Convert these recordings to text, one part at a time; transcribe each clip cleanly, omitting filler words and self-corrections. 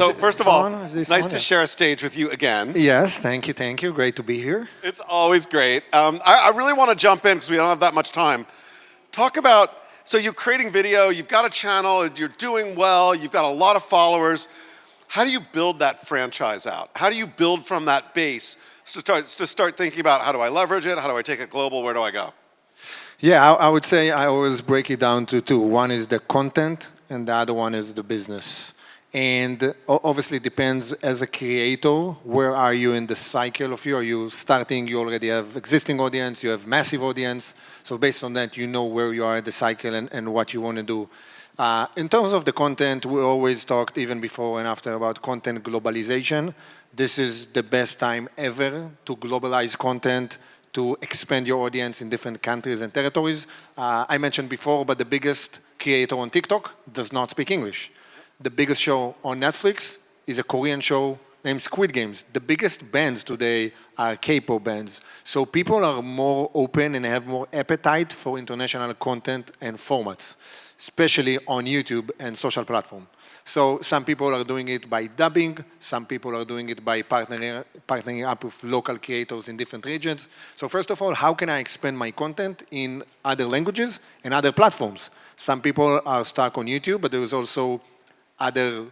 So first of all, it's nice to Yeah. share a stage with you again. Yes, thank you, thank you. Great to be here. It's always great. I really want to jump in because we don't have that much time. Talk about, so you're creating video, you've got a channel, you're doing well, you've got a lot of followers. How do you build that franchise out? How do you build from that base to start thinking about how do I leverage it? How do I take it global? Where do I go? Yeah, I would say I always break it down to two. One is the content, and the other one is the business. And obviously, it depends as a creator, where are you in the cycle of you? Are you starting, you already have existing audience, you have massive audience. So based on that, you know where you are in the cycle and what you want to do. In terms of the content, we always talked even before and after about content globalization. This is the best time ever to globalize content, to expand your audience in different countries and territories. I mentioned before, but the biggest creator on TikTok does not speak English. The biggest show on Netflix is a Korean show named Squid Games. The biggest bands today are K-pop bands. So people are more open and have more appetite for international content and formats, especially on YouTube and social platform. So some people are doing it by dubbing, some people are doing it by partnering up with local creators in different regions. So first of all, how can I expand my content in other languages and other platforms? Some people are stuck on YouTube, but there is also other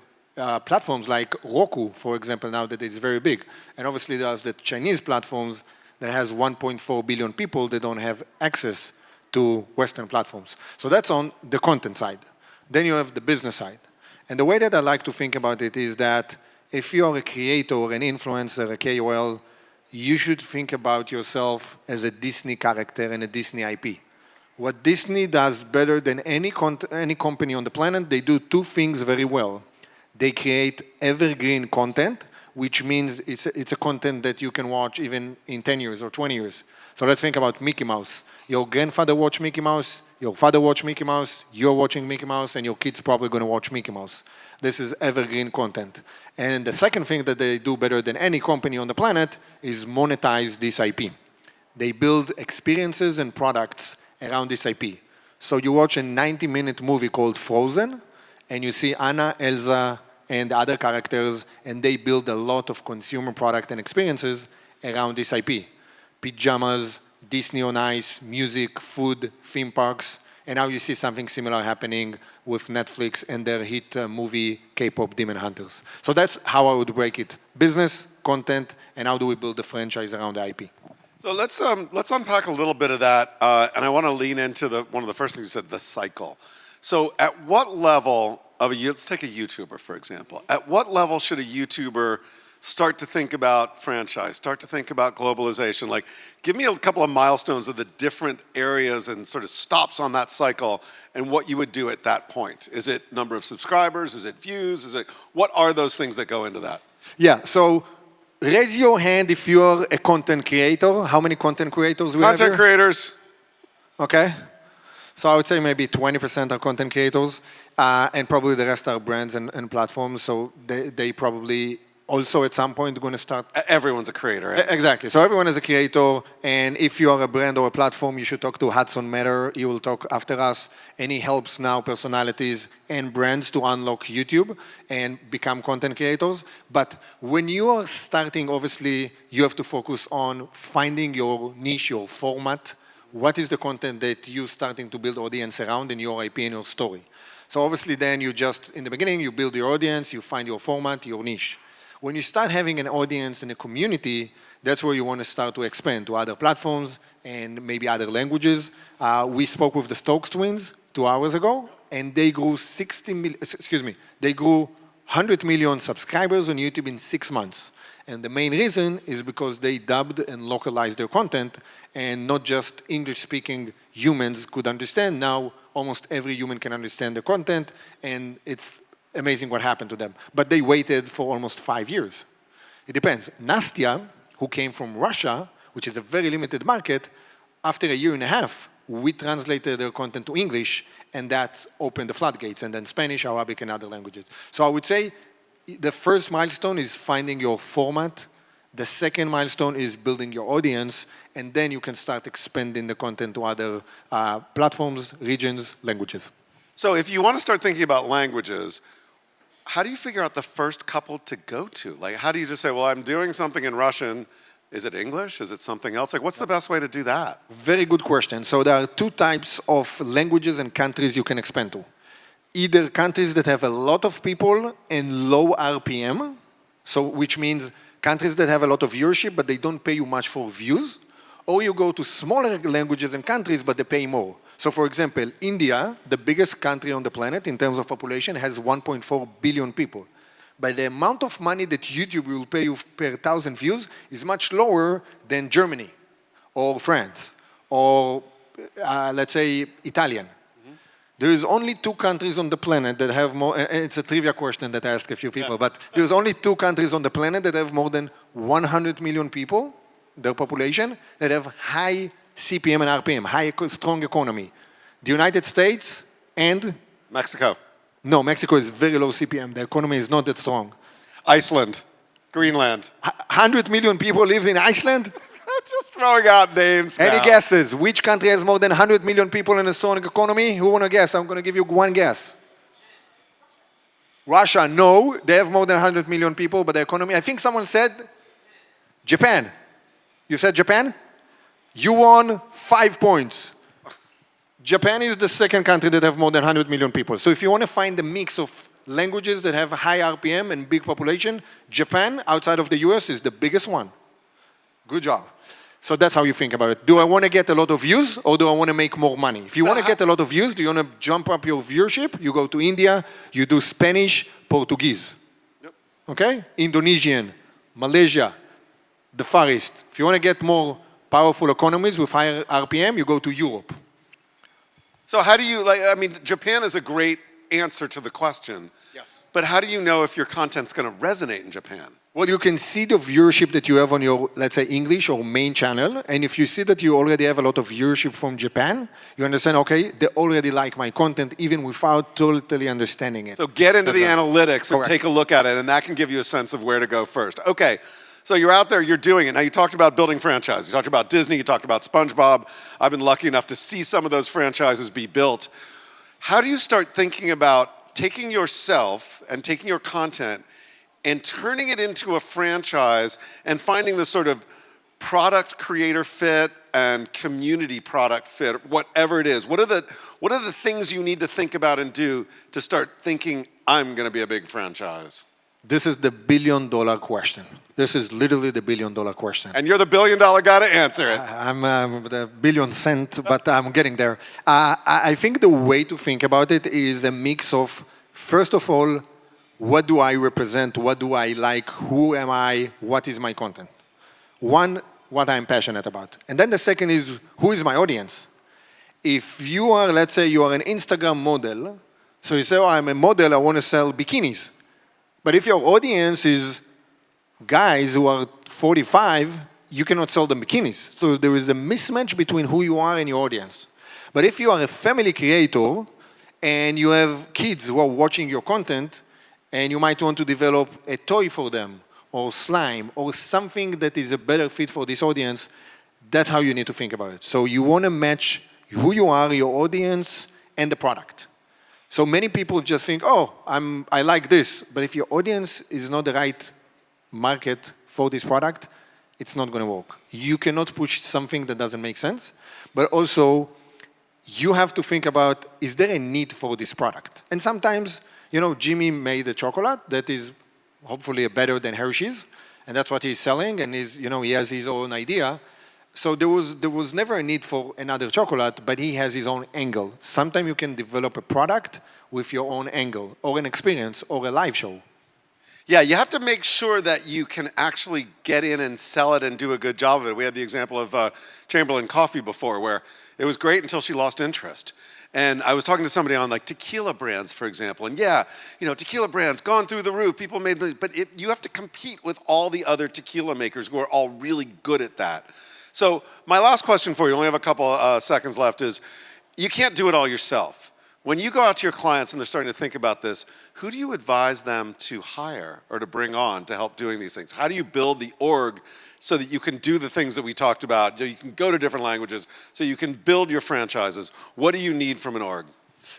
platforms like Roku, for example, now that it's very big. And obviously there's the Chinese platforms that has 1.4 billion people that don't have access to Western platforms. So that's on the content side. Then you have the business side. And the way that I like to think about it is that if you're a creator, an influencer, a KOL, you should think about yourself as a Disney character and a Disney IP. What Disney does better than any company on the planet, they do two things very well. They create evergreen content, which means it's a content that you can watch even in 10 years or 20 years. So let's think about Mickey Mouse. Your grandfather watched Mickey Mouse, your father watched Mickey Mouse, you're watching Mickey Mouse, and your kid's probably going to watch Mickey Mouse. This is evergreen content. And the second thing that they do better than any company on the planet is monetize this IP. They build experiences and products around this IP. So you watch a 90-minute movie called Frozen, and you see Anna, Elsa, and the other characters, and they build a lot of consumer product and experiences around this IP. Pajamas, Disney on Ice, music, food, theme parks, and now you see something similar happening with Netflix and their hit movie, K-pop Demon Hunters. So that's how I would break it. Business, content, and how do we build the franchise around the IP. So let's unpack a little bit of that, and I want to lean into one of the first things you said, the cycle. So at what level let's take a YouTuber, for example. At what level should a YouTuber start to think about franchise, start to think about globalization? Like, give me a couple of milestones of the different areas and sort of stops on that cycle and what you would do at that point. Is it number of subscribers? Is it views? What are those things that go into that? Yeah, so raise your hand if you're a content creator. How many content creators we have here? Content creators. Okay. So I would say maybe 20% are content creators, and probably the rest are brands and platforms. So they probably also at some point going to start. Everyone's a creator, right? Exactly. So everyone is a creator, and if you are a brand or a platform, you should talk to Hudson Matter. He will talk after us, and he helps now personalities and brands to unlock YouTube and become content creators. But when you are starting, obviously, you have to focus on finding your niche, your format. What is the content that you're starting to build audience around in your IP and your story? So obviously then you just, in the beginning, you build your audience, you find your format, your niche. When you start having an audience and a community, that's where you want to start to expand to other platforms and maybe other languages. We spoke with the Stokes twins 2 hours ago, and they grew 100 million subscribers on YouTube in 6 months. And the main reason is because they dubbed and localized their content, and not just English-speaking humans could understand. Now, almost every human can understand the content, and it's amazing what happened to them. But they waited for almost 5 years. It depends. Nastya, who came from Russia, which is a very limited market, after a year and a half, we translated their content to English, and that opened the floodgates, and then Spanish, Arabic, and other languages. So I would say the first milestone is finding your format. The second milestone is building your audience, and then you can start expanding the content to other platforms, regions, languages. So if you want to start thinking about languages, how do you figure out the first couple to go to? Like, how do you just say, well, I'm doing something in Russian. Is it English? Is it something else? Like, what's the best way to do that? Very good question. So there are two types of languages and countries you can expand to. Either countries that have a lot of people and low RPM, so which means countries that have a lot of viewership but they don't pay you much for views, or you go to smaller languages and countries but they pay more. So for example, India, the biggest country on the planet in terms of population, has 1.4 billion people. But the amount of money that YouTube will pay you per 1,000 views is much lower than Germany or France or let's say Italian. There is only two countries on the planet that have more, it's a trivia question that I asked a few people, but there's only two countries on the planet that have more than 100 million people, their population, that have high CPM and RPM, high, strong economy. The United States and? Mexico. No, Mexico is very low CPM. The economy is not that strong. Iceland. Greenland. 100 million people live in Iceland? Just throwing out names now. Any guesses? Which country has more than 100 million people and a strong economy? Who want to guess? I'm going to give you one guess. Russia, no. They have more than 100 million people, but the economy, I think someone said Japan. You said Japan? You won 5 points. Japan is the second country that have more than 100 million people. So if you want to find a mix of languages that have high RPM and big population, Japan, outside of the US, is the biggest one. Good job. So that's how you think about it. Do I want to get a lot of views or do I want to make more money? If you want to get a lot of views, do you want to jump up your viewership? You go to India, you do Spanish, Portuguese. Yep. Okay? Indonesian, Malaysia, the Far East. If you want to get more powerful economies with higher RPM, you go to Europe. So how do you, like, I mean, Japan is a great answer to the question. Yes. But how do you know if your content's going to resonate in Japan? Well, you can see the viewership that you have on your, let's say, English or main channel. And if you see that you already have a lot of viewership from Japan, you understand, okay, they already like my content even without totally understanding it. So get into the analytics and Correct. take a look at it, and that can give you a sense of where to go first. Okay, so you're out there, you're doing it. Now, you talked about building franchises. You talked about Disney, you talked about SpongeBob. I've been lucky enough to see some of those franchises be built. How do you start thinking about taking yourself and taking your content and turning it into a franchise and finding the sort of product creator fit and community product fit, whatever it is? What are the things you need to think about and do to start thinking, I'm going to be a big franchise? This is the billion-dollar question. This is literally the billion-dollar question. And you're the billion-dollar guy to answer it. I'm the billion cent, but I'm getting there. I think the way to think about it is a mix of, first of all, what do I represent? What do I like? Who am I? What is my content? One, what I'm passionate about. And then the second is, who is my audience? If you are, let's say you are an Instagram model, so you say, oh, I'm a model, I want to sell bikinis. But if your audience is guys who are 45, you cannot sell them bikinis. So there is a mismatch between who you are and your audience. But if you are a family creator and you have kids who are watching your content, and you might want to develop a toy for them, or slime, or something that is a better fit for this audience, that's how you need to think about it. So you want to match who you are, your audience, and the product. So many people just think, oh, I like this, but if your audience is not the right market for this product, it's not going to work. You cannot push something that doesn't make sense, but also you have to think about, is there a need for this product? And sometimes, you know, Jimmy made a chocolate that is hopefully better than Hershey's, and that's what he's selling, and he has his own idea. So there was never a need for another chocolate, but he has his own angle. Sometimes you can develop a product with your own angle, or an experience, or a live show. Yeah, you have to make sure that you can actually get in and sell it and do a good job of it. We had the example of Chamberlain Coffee before, where it was great until she lost interest. And I was talking to somebody on like tequila brands, for example. And yeah, tequila brands gone through the roof. People made, but you have to compete with all the other tequila makers who are all really good at that. So my last question for you, only have a couple seconds left, is you can't do it all yourself. When you go out to your clients and they're starting to think about this, who do you advise them to hire or to bring on to help doing these things? How do you build the org so that you can do the things that we talked about? You can go to different languages, so you can build your franchises. What do you need from an org?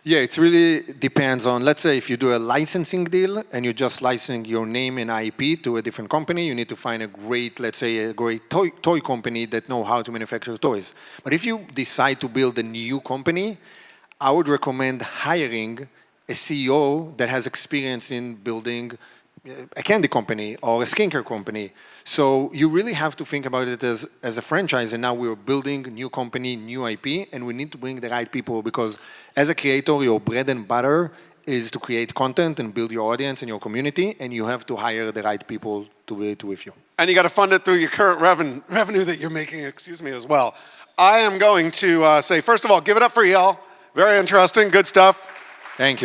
Yeah, it really depends on, let's say if you do a licensing deal and you're just licensing your name and IP to a different company, you need to find a great, let's say a great toy company that know how to manufacture toys. But if you decide to build a new company, I would recommend hiring a CEO that has experience in building a candy company or a skincare company. So you really have to think about it as a franchise, and now we're building new company, new IP, and we need to bring the right people because as a creator, your bread and butter is to create content and build your audience and your community, and you have to hire the right people to be with you. And you got to fund it through your current revenue that you're making, as well. I am going to say, first of all, give it up for Eyal. Very interesting, good stuff. Thank you.